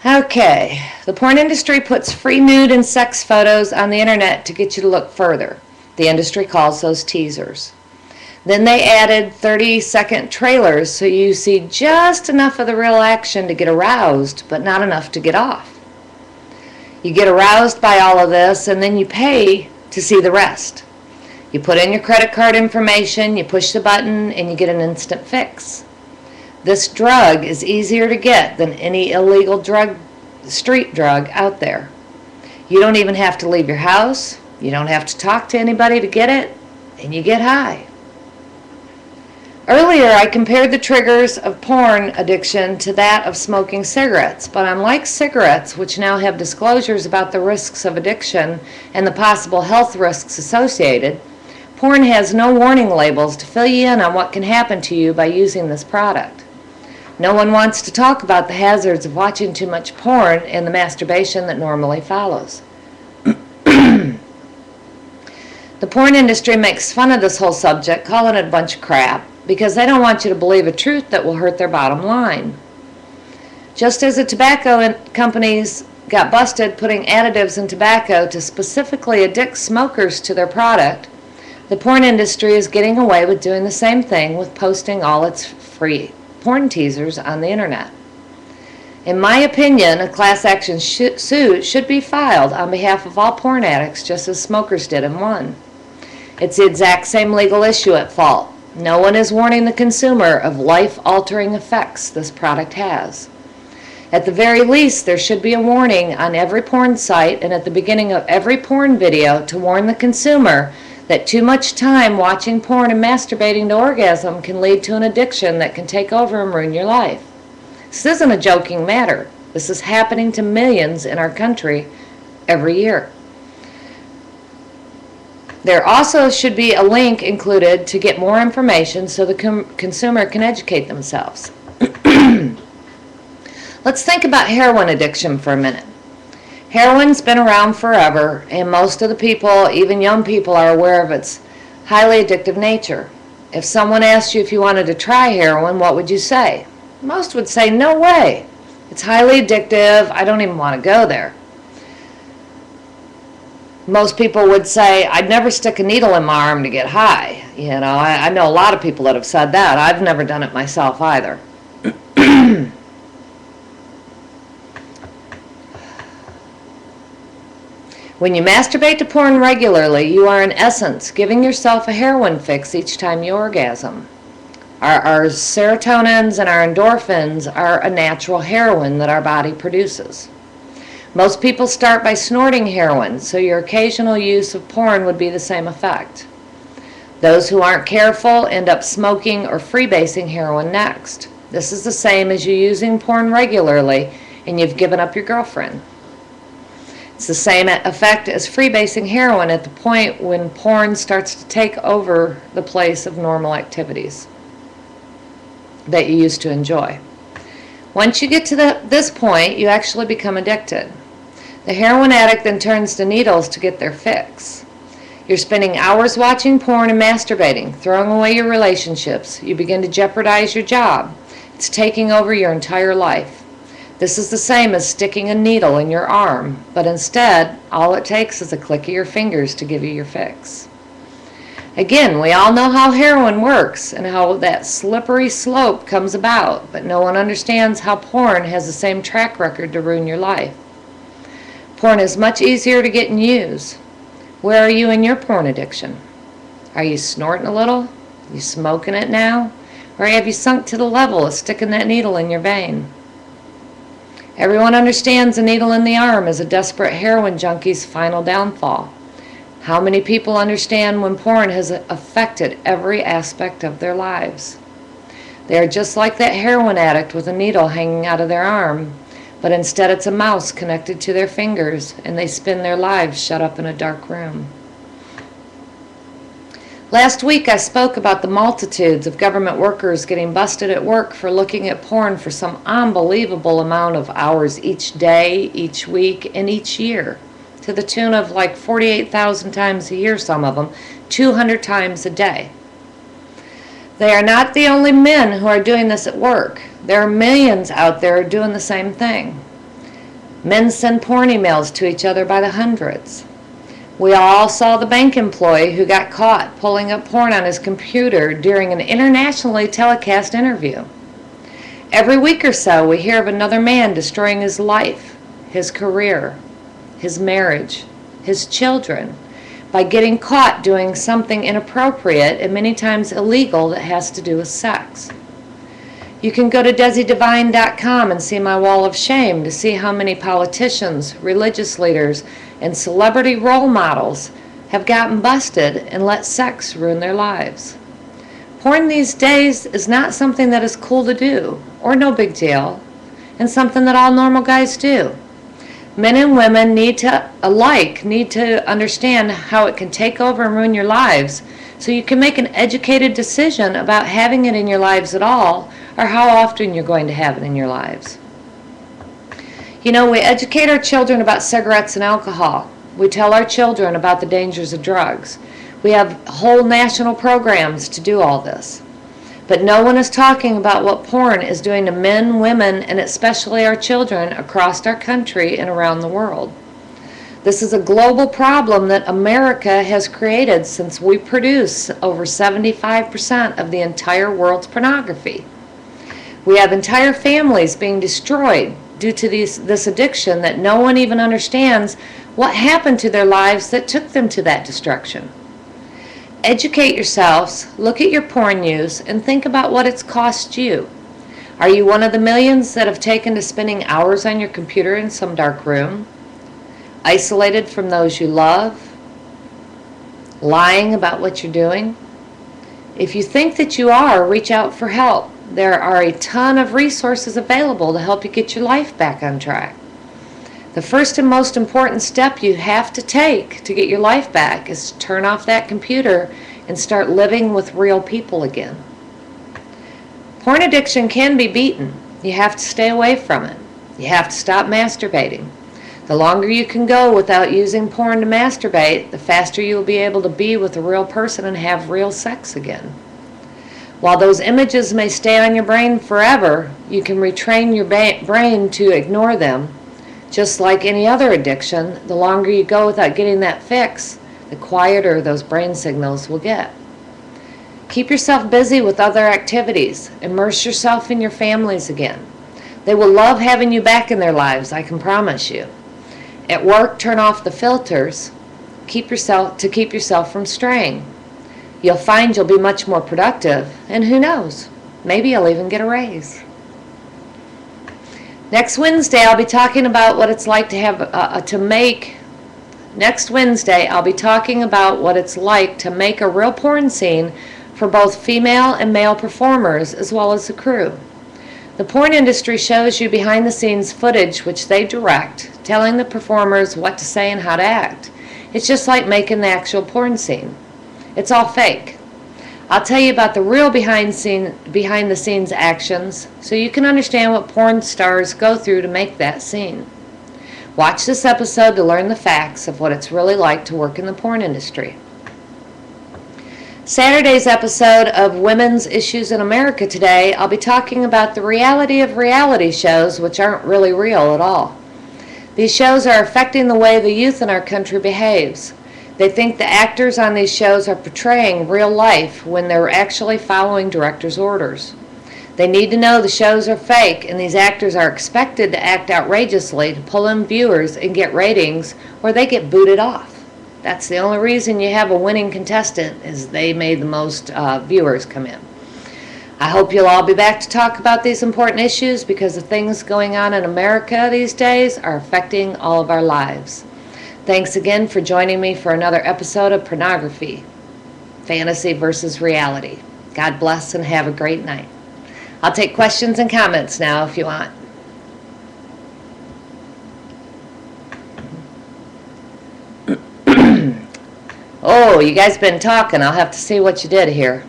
Okay, the porn industry puts free nude and sex photos on the internet to get you to look further. The industry calls those teasers. Then they added 30-second trailers so you see just enough of the real action to get aroused, but not enough to get off. You get aroused by all of this and then you pay to see the rest. You put in your credit card information, you push the button, and you get an instant fix. This drug is easier to get than any illegal street drug out there. You don't even have to leave your house, you don't have to talk to anybody to get it, and you get high. Earlier, I compared the triggers of porn addiction to that of smoking cigarettes, but unlike cigarettes, which now have disclosures about the risks of addiction and the possible health risks associated, porn has no warning labels to fill you in on what can happen to you by using this product. No one wants to talk about the hazards of watching too much porn and the masturbation that normally follows. The porn industry makes fun of this whole subject, calling it a bunch of crap, because they don't want you to believe a truth that will hurt their bottom line. Just as the tobacco companies got busted putting additives in tobacco to specifically addict smokers to their product, the porn industry is getting away with doing the same thing with posting all its free porn teasers on the internet. In my opinion, a class action suit should be filed on behalf of all porn addicts, just as smokers did and won. It's the exact same legal issue at fault. No one is warning the consumer of life-altering effects this product has. At the very least, there should be a warning on every porn site and at the beginning of every porn video to warn the consumer that too much time watching porn and masturbating to orgasm can lead to an addiction that can take over and ruin your life. This isn't a joking matter. This is happening to millions in our country every year. There also should be a link included to get more information so the consumer can educate themselves. Let's think about heroin addiction for a minute. Heroin's been around forever, and most of the people, even young people, are aware of its highly addictive nature. If someone asked you if you wanted to try heroin, what would you say? Most would say, no way. It's highly addictive. I don't even want to go there. Most people would say, I'd never stick a needle in my arm to get high. You know, I know a lot of people that have said that. I've never done it myself either. When you masturbate to porn regularly, you are in essence giving yourself a heroin fix each time you orgasm. Our serotonins and our endorphins are a natural heroin that our body produces. Most people start by snorting heroin, so your occasional use of porn would be the same effect. Those who aren't careful end up smoking or freebasing heroin next. This is the same as you using porn regularly and you've given up your girlfriend. It's the same effect as freebasing heroin at the point when porn starts to take over the place of normal activities that you used to enjoy. Once you get to this point, you actually become addicted. The heroin addict then turns to needles to get their fix. You're spending hours watching porn and masturbating, throwing away your relationships. You begin to jeopardize your job. It's taking over your entire life. This is the same as sticking a needle in your arm, but instead, all it takes is a click of your fingers to give you your fix. Again, we all know how heroin works and how that slippery slope comes about, but no one understands how porn has the same track record to ruin your life. Porn is much easier to get and use. Where are you in your porn addiction? Are you snorting a little? Are you smoking it now? Or have you sunk to the level of sticking that needle in your vein? Everyone understands a needle in the arm is a desperate heroin junkie's final downfall. How many people understand when porn has affected every aspect of their lives? They are just like that heroin addict with a needle hanging out of their arm, but instead it's a mouse connected to their fingers, and they spend their lives shut up in a dark room. Last week I spoke about the multitudes of government workers getting busted at work for looking at porn for some unbelievable amount of hours each day, each week, and each year, to the tune of like 48,000 times a year, some of them, 200 times a day. They are not the only men who are doing this at work. There are millions out there doing the same thing. Men send porn emails to each other by the hundreds. We all saw the bank employee who got caught pulling up porn on his computer during an internationally telecast interview. Every week or so, we hear of another man destroying his life, his career, his marriage, his children, by getting caught doing something inappropriate and many times illegal that has to do with sex. You can go to DesiDivine.com and see my wall of shame to see how many politicians, religious leaders, and celebrity role models have gotten busted and let sex ruin their lives. Porn these days is not something that is cool to do, or no big deal, and something that all normal guys do. Men and women need to understand how it can take over and ruin your lives, so you can make an educated decision about having it in your lives at all, or how often you're going to have it in your lives. You know, we educate our children about cigarettes and alcohol. We tell our children about the dangers of drugs. We have whole national programs to do all this. But no one is talking about what porn is doing to men, women, and especially our children across our country and around the world. This is a global problem that America has created since we produce over 75% of the entire world's pornography. We have entire families being destroyed due to this addiction that no one even understands what happened to their lives that took them to that destruction. Educate yourselves, look at your porn use, and think about what it's cost you. Are you one of the millions that have taken to spending hours on your computer in some dark room, isolated from those you love, lying about what you're doing? If you think that you are, reach out for help. There are a ton of resources available to help you get your life back on track. The first and most important step you have to take to get your life back is to turn off that computer and start living with real people again. Porn addiction can be beaten. You have to stay away from it. You have to stop masturbating. The longer you can go without using porn to masturbate, the faster you will be able to be with a real person and have real sex again. While those images may stay on your brain forever, you can retrain your brain to ignore them. Just like any other addiction, the longer you go without getting that fix, the quieter those brain signals will get. Keep yourself busy with other activities. Immerse yourself in your families again. They will love having you back in their lives, I can promise you. At work, turn off the filters to keep yourself from straying. You'll find you'll be much more productive, and who knows, maybe you'll even get a raise. Next Wednesday, I'll be talking about what it's like Next Wednesday, I'll be talking about what it's like to make a real porn scene for both female and male performers, as well as the crew. The porn industry shows you behind-the-scenes footage which they direct, telling the performers what to say and how to act. It's just like making the actual porn scene. It's all fake. I'll tell you about the real behind-the-scenes actions so you can understand what porn stars go through to make that scene. Watch this episode to learn the facts of what it's really like to work in the porn industry. Saturday's episode of Women's Issues in America Today, I'll be talking about the reality of reality shows which aren't really real at all. These shows are affecting the way the youth in our country behaves. They think the actors on these shows are portraying real life when they're actually following directors' orders. They need to know the shows are fake and these actors are expected to act outrageously to pull in viewers and get ratings, or they get booted off. That's the only reason you have a winning contestant, is they made the most viewers come in. I hope you'll all be back to talk about these important issues, because the things going on in America these days are affecting all of our lives. Thanks again for joining me for another episode of Pornography, Fantasy versus Reality. God bless and have a great night. I'll take questions and comments now if you want. Oh, you guys been talking. I'll have to see what you did here.